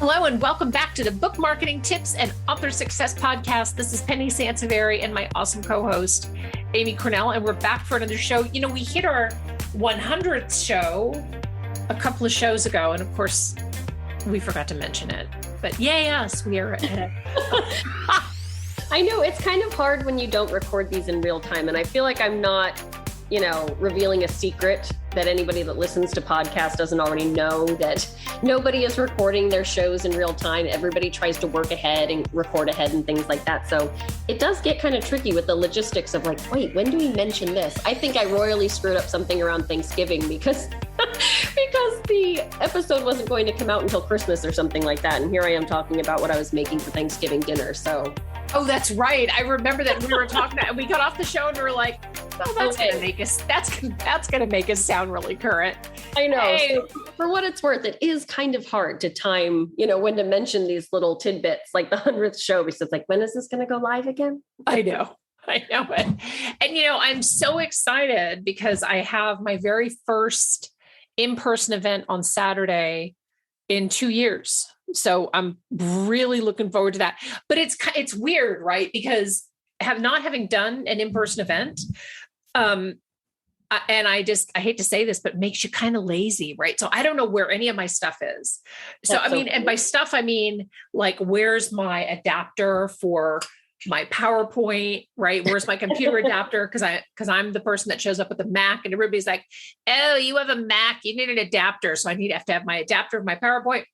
Hello and welcome back to the Book Marketing Tips and Author Success Podcast. This is Penny Sansevieri and my awesome co-host, Amy Cornell, and we're back for another show. You know, we hit our 100th show a couple of shows ago, and of course, we forgot to mention it. But yay us, we are at I know it's kind of hard when you don't record these in real time, and I feel like I'm not, revealing a secret that anybody that listens to podcasts doesn't already know, that nobody is recording their shows in real time. Everybody tries to work ahead and record ahead and things like that. So it does get kind of tricky with the logistics of like, wait, when do we mention this? I think I royally screwed up something around Thanksgiving because the episode wasn't going to come out until Christmas or something like that. And here I am talking about what I was making for Thanksgiving dinner. So. Oh, that's right. I remember that we were talking and we got off the show and we were like, oh, that's going to make us sound really current. I know. Hey. So for what it's worth, it is kind of hard to time, when to mention these little tidbits, like the 100th show, because it's like, when is this going to go live again? I know it. And, I'm so excited because I have my very first in-person event on Saturday in 2 years. So I'm really looking forward to that. But it's weird, right? Because not having done an in-person event, and I hate to say this, but it makes you kind of lazy, right? So I don't know where any of my stuff is. So, and by stuff, I mean, like, where's my adapter for my PowerPoint, right? Where's my computer adapter? Because I'm the person that shows up with the Mac and everybody's like, oh, you have a Mac, you need an adapter. So I have to have my adapter of my PowerPoint.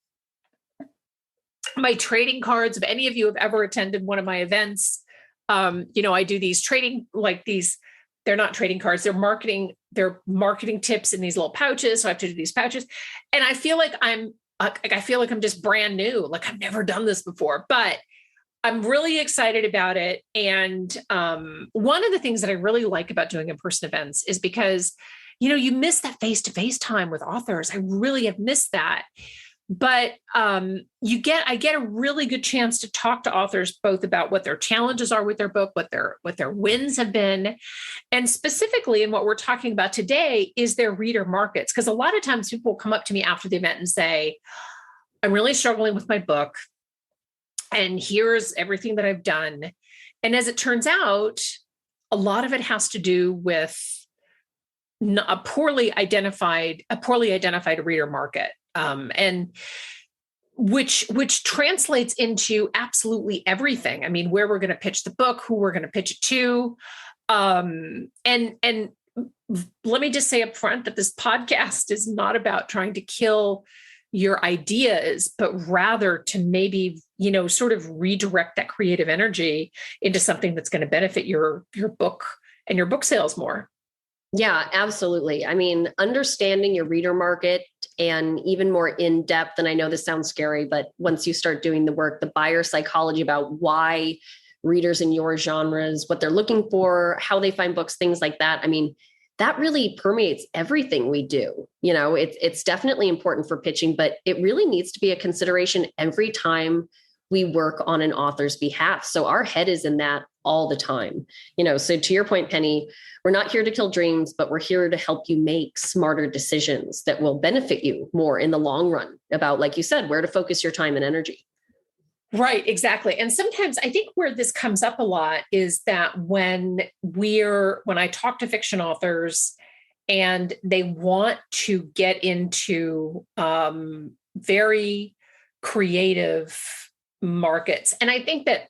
My trading cards, if any of you have ever attended one of my events, I do these trading, like these, they're not trading cards, they're marketing tips in these little pouches. So I have to do these pouches. And I feel like I'm just brand new. Like I've never done this before, but I'm really excited about it. And one of the things that I really like about doing in-person events is because, you miss that face-to-face time with authors. I really have missed that. But I get a really good chance to talk to authors both about what their challenges are with their book, what their wins have been, and specifically in what we're talking about today is their reader markets. Because a lot of times people come up to me after the event and say, I'm really struggling with my book, and here's everything that I've done. And as it turns out, a lot of it has to do with a poorly identified reader market. And which translates into absolutely everything. I mean, where we're going to pitch the book, who we're going to pitch it to. And let me just say up front that this podcast is not about trying to kill your ideas, but rather to maybe, sort of redirect that creative energy into something that's going to benefit your book and your book sales more. Yeah, absolutely. I mean, understanding your reader market and even more in depth, and I know this sounds scary, but once you start doing the work, the buyer psychology about why readers in your genres, what they're looking for, how they find books, things like that. I mean, that really permeates everything we do. It's definitely important for pitching, but it really needs to be a consideration every time we work on an author's behalf. So our head is in that all the time. So to your point, Penny, we're not here to kill dreams, but we're here to help you make smarter decisions that will benefit you more in the long run about, like you said, where to focus your time and energy. Right, exactly. And sometimes I think where this comes up a lot is that when I talk to fiction authors and they want to get into very creative markets. And I think that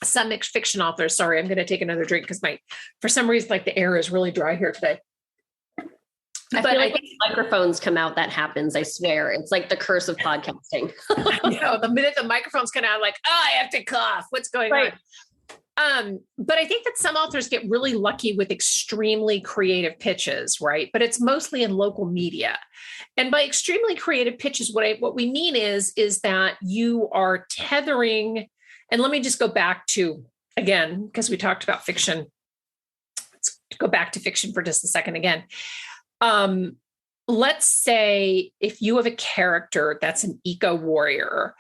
some fiction authors, sorry, I'm going to take another drink because for some reason, like the air is really dry here today. I feel like when microphones come out, that happens. I swear. It's like the curse of podcasting. The minute the microphones come out, I'm like, oh, I have to cough. What's going on? But I think that some authors get really lucky with extremely creative pitches, right? But it's mostly in local media. And by extremely creative pitches, what we mean is that you are tethering, and let me just go back to, again, because we talked about fiction. Let's go back to fiction for just a second again. Let's say if you have a character that's an eco warrior,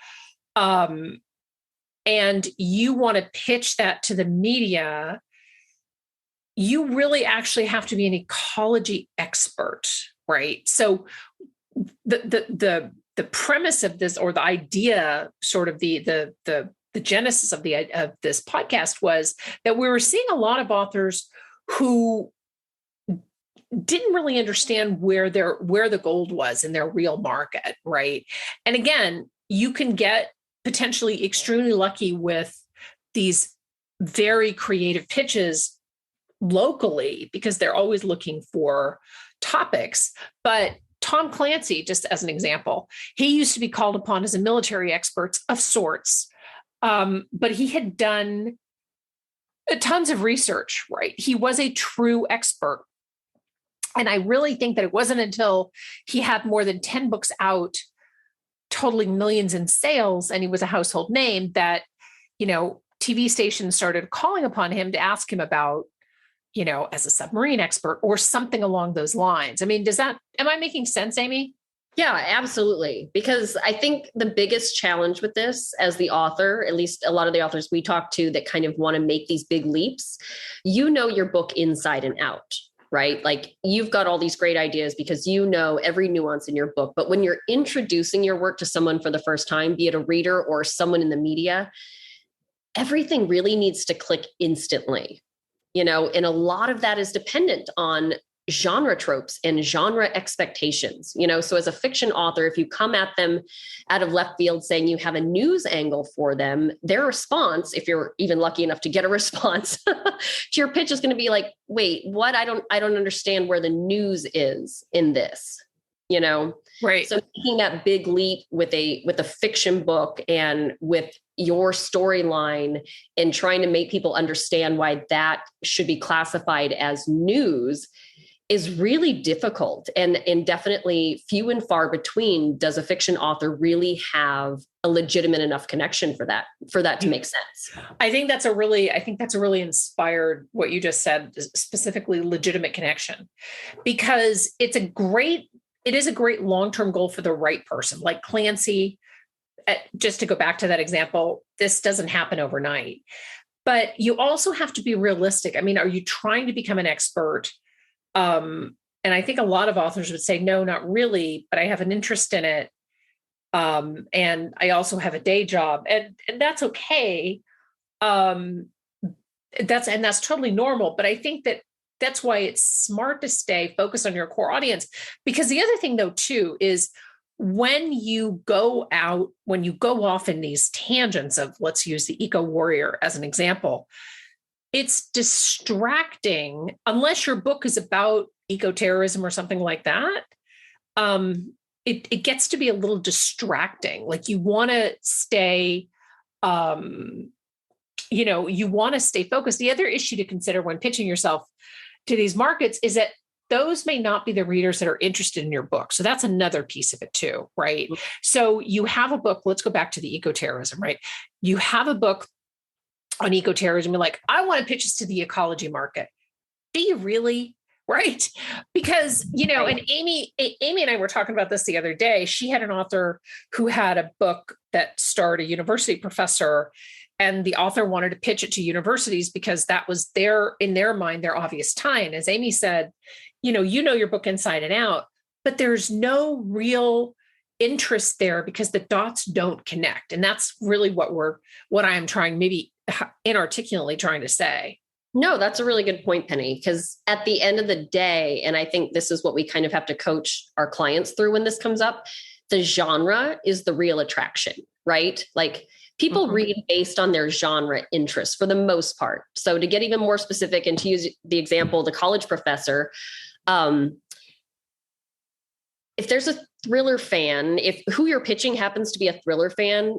and you want to pitch that to the media, you really actually have to be an ecology expert, right? So the the premise of this, or the idea, sort of the genesis of this podcast, was that we were seeing a lot of authors who didn't really understand where the gold was in their real market, right? And again, you can get potentially extremely lucky with these very creative pitches locally because they're always looking for topics. But Tom Clancy, just as an example, he used to be called upon as a military expert of sorts, but he had done tons of research, right? He was a true expert. And I really think that it wasn't until he had more than 10 books out, totaling millions in sales, and he was a household name, that, TV stations started calling upon him to ask him about, as a submarine expert or something along those lines. I mean, am I making sense, Amy? Yeah, absolutely. Because I think the biggest challenge with this, as the author, at least a lot of the authors we talk to that kind of want to make these big leaps, your book inside and out, right? Like, you've got all these great ideas because every nuance in your book. But when you're introducing your work to someone for the first time, be it a reader or someone in the media, everything really needs to click instantly, and a lot of that is dependent on genre tropes and genre expectations, so as a fiction author, if you come at them out of left field saying you have a news angle for them, their response, if you're even lucky enough to get a response to your pitch, is going to be like, wait, what? I don't understand where the news is in this, Right. So making that big leap with a fiction book and with your storyline and trying to make people understand why that should be classified as news is really difficult, and definitely few and far between does a fiction author really have a legitimate enough connection for that to make sense. I think that's a really inspired, what you just said, specifically legitimate connection, because it is a great long-term goal for the right person. Like Clancy, just to go back to that example, this doesn't happen overnight, but you also have to be realistic. I mean, are you trying to become an expert? And I think a lot of authors would say, no, not really, but I have an interest in it. And I also have a day job, and that's okay. That's totally normal. But I think that's why it's smart to stay focused on your core audience. Because the other thing, though, too, is when you go off in these tangents of, let's use the eco warrior as an example, it's distracting unless your book is about eco-terrorism or something like that. It gets to be a little distracting. Like, you want to stay, you want to stay focused. The other issue to consider when pitching yourself to these markets is that those may not be the readers that are interested in your book. So that's another piece of it too, right? Mm-hmm. So you have a book, let's go back to the eco-terrorism, right? You have a book on eco-terrorism, you're like, I want to pitch this to the ecology market. Do you really? Right? Because, and Amy and I were talking about this the other day. She had an author who had a book that starred a university professor, and the author wanted to pitch it to universities because that was in their mind, their obvious tie. And as Amy said, your book inside and out, but there's no real interest there because the dots don't connect. And that's really what I am trying, maybe inarticulately trying to say. No, that's a really good point, Penny, because at the end of the day, and I think this is what we kind of have to coach our clients through when this comes up, the genre is the real attraction, right? Like, people mm-hmm. read based on their genre interests for the most part. So to get even more specific and to use the example, the college professor, if there's a thriller fan, if who you're pitching happens to be a thriller fan,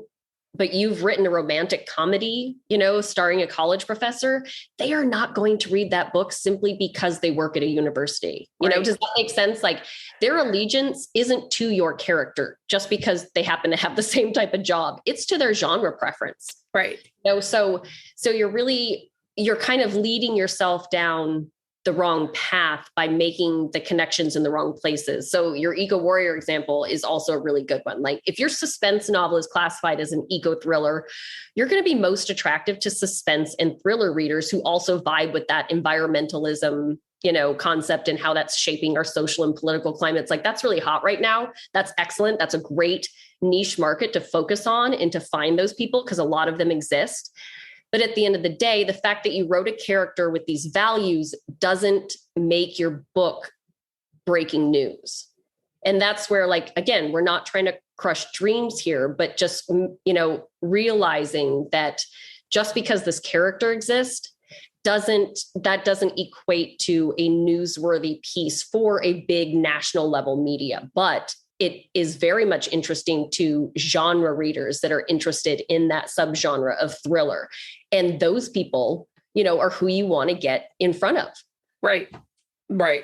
but you've written a romantic comedy, starring a college professor, they are not going to read that book simply because they work at a university. Right. Does that make sense? Like, their allegiance isn't to your character just because they happen to have the same type of job. It's to their genre preference. Right. So you're kind of leading yourself down the wrong path by making the connections in the wrong places. So your eco warrior example is also a really good one. Like, if your suspense novel is classified as an eco thriller, you're going to be most attractive to suspense and thriller readers who also vibe with that environmentalism concept and how that's shaping our social and political climates. Like that's really hot right now. That's excellent. That's a great niche market to focus on and to find those people, because a lot of them exist. But at the end of the day, the fact that you wrote a character with these values doesn't make your book breaking news. And that's where, like, again, we're not trying to crush dreams here, but just, realizing that just because this character exists, doesn't equate to a newsworthy piece for a big national level media. But it is very much interesting to genre readers that are interested in that subgenre of thriller. And those people, are who you want to get in front of. Right.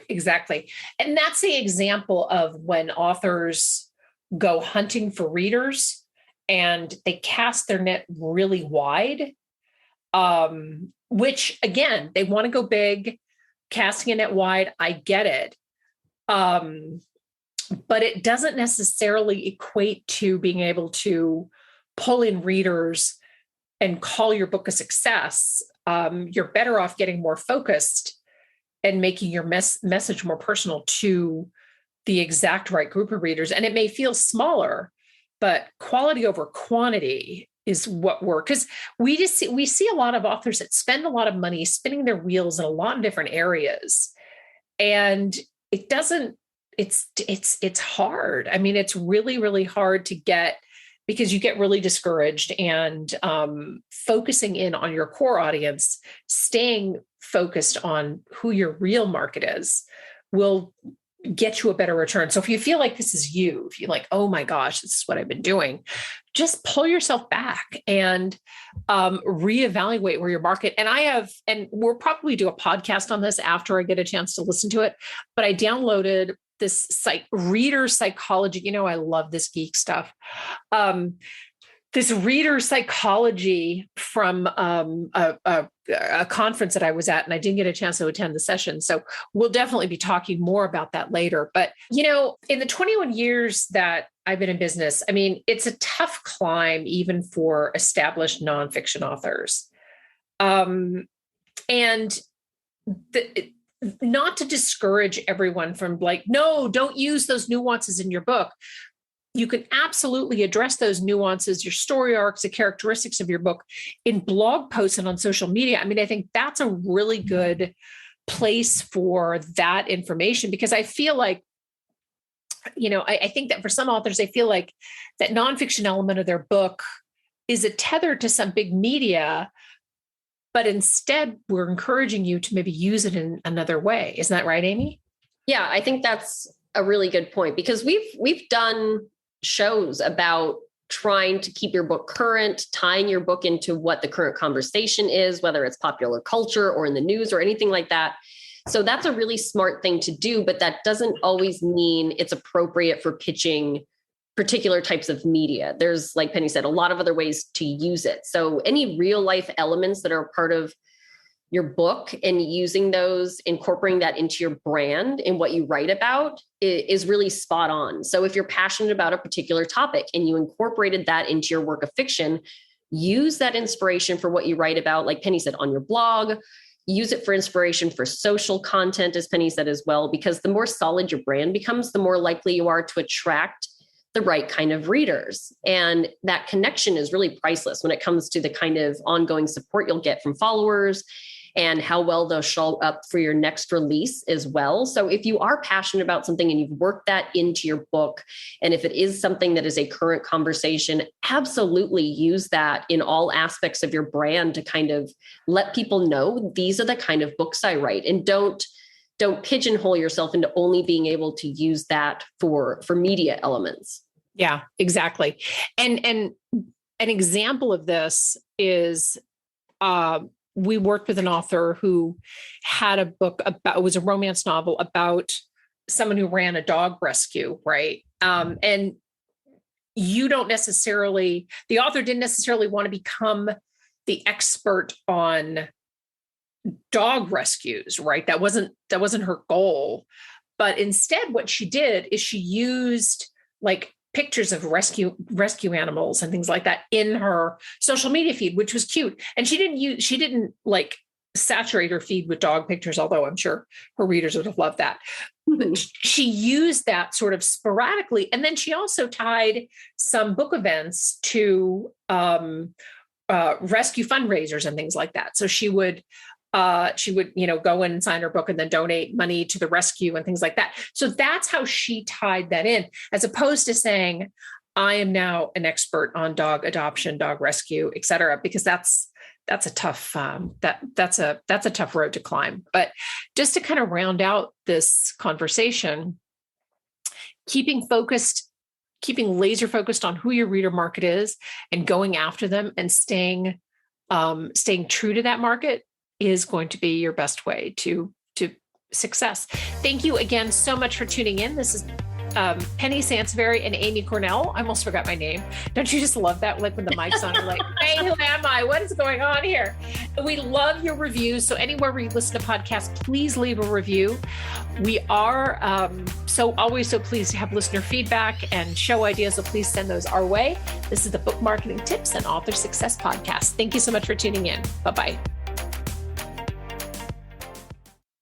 Exactly. And that's the example of when authors go hunting for readers and they cast their net really wide, which again, they want to go big, casting a net wide. I get it. But it doesn't necessarily equate to being able to pull in readers and call your book a success. You're better off getting more focused and making your message more personal to the exact right group of readers. And it may feel smaller, but quality over quantity is what because we see a lot of authors that spend a lot of money spinning their wheels in a lot of different areas. And it's hard. I mean, it's really, really hard to get, because you get really discouraged, and focusing in on your core audience, staying focused on who your real market is, will get you a better return. So if you feel like this is you, if you're like, oh my gosh, this is what I've been doing, just pull yourself back and reevaluate where your market. And we'll probably do a podcast on this after I get a chance to listen to it. But I downloaded this reader psychology. I love this geek stuff. This reader psychology from a conference that I was at, and I didn't get a chance to attend the session. So we'll definitely be talking more about that later. But, in the 21 years that I've been in business, I mean, it's a tough climb even for established nonfiction authors. And not to discourage everyone from no, don't use those nuances in your book. You can absolutely address those nuances, your story arcs, the characteristics of your book in blog posts and on social media. I mean, I think that's a really good place for that information, because I feel like, I think that for some authors, they feel like that nonfiction element of their book is a tether to some big media, but instead we're encouraging you to maybe use it in another way. Isn't that right, Amy? Yeah, I think that's a really good point, because we've done shows about trying to keep your book current, tying your book into what the current conversation is, whether it's popular culture or in the news or anything like that. So that's a really smart thing to do, but that doesn't always mean it's appropriate for pitching particular types of media. There's, like Penny said, a lot of other ways to use it. So any real life elements that are part of your book and using those, incorporating that into your brand and what you write about is really spot on. So if you're passionate about a particular topic and you incorporated that into your work of fiction, use that inspiration for what you write about, like Penny said, on your blog. Use it for inspiration for social content, as Penny said as well, because the more solid your brand becomes, the more likely you are to attract the right kind of readers. And that connection is really priceless when it comes to the kind of ongoing support you'll get from followers and how well they'll show up for your next release as well. So if you are passionate about something and you've worked that into your book, and if it is something that is a current conversation, absolutely use that in all aspects of your brand to kind of let people know these are the kind of books I write. And don't pigeonhole yourself into only being able to use that for media elements. Yeah, exactly. And an example of this is, we worked with an author who had a book about, it was a romance novel about someone who ran a dog rescue, right? And the author didn't necessarily want to become the expert on dog rescues, right? That wasn't her goal. But instead, what she did is she used pictures of rescue animals and things like that in her social media feed, which was cute. And she didn't saturate her feed with dog pictures, although I'm sure her readers would have loved that. But she used that sort of sporadically. And then she also tied some book events to rescue fundraisers and things like that. So she would, go in and sign her book and then donate money to the rescue and things like that. So that's how she tied that in, as opposed to saying, I am now an expert on dog adoption, dog rescue, et cetera, because that's a tough, that's a tough road to climb. But just to kind of round out this conversation, keeping laser focused on who your reader market is and going after them and staying true to that market is going to be your best way to success. Thank you again so much for tuning in. This is Penny Sansbury and Amy Cornell. I almost forgot my name. Don't you just love that? Like when the mic's on, you're like, hey, who am I? What is going on here? We love your reviews. So anywhere where you listen to podcasts, please leave a review. We are always so pleased to have listener feedback and show ideas. So please send those our way. This is the Book Marketing Tips and Author Success Podcast. Thank you so much for tuning in. Bye-bye.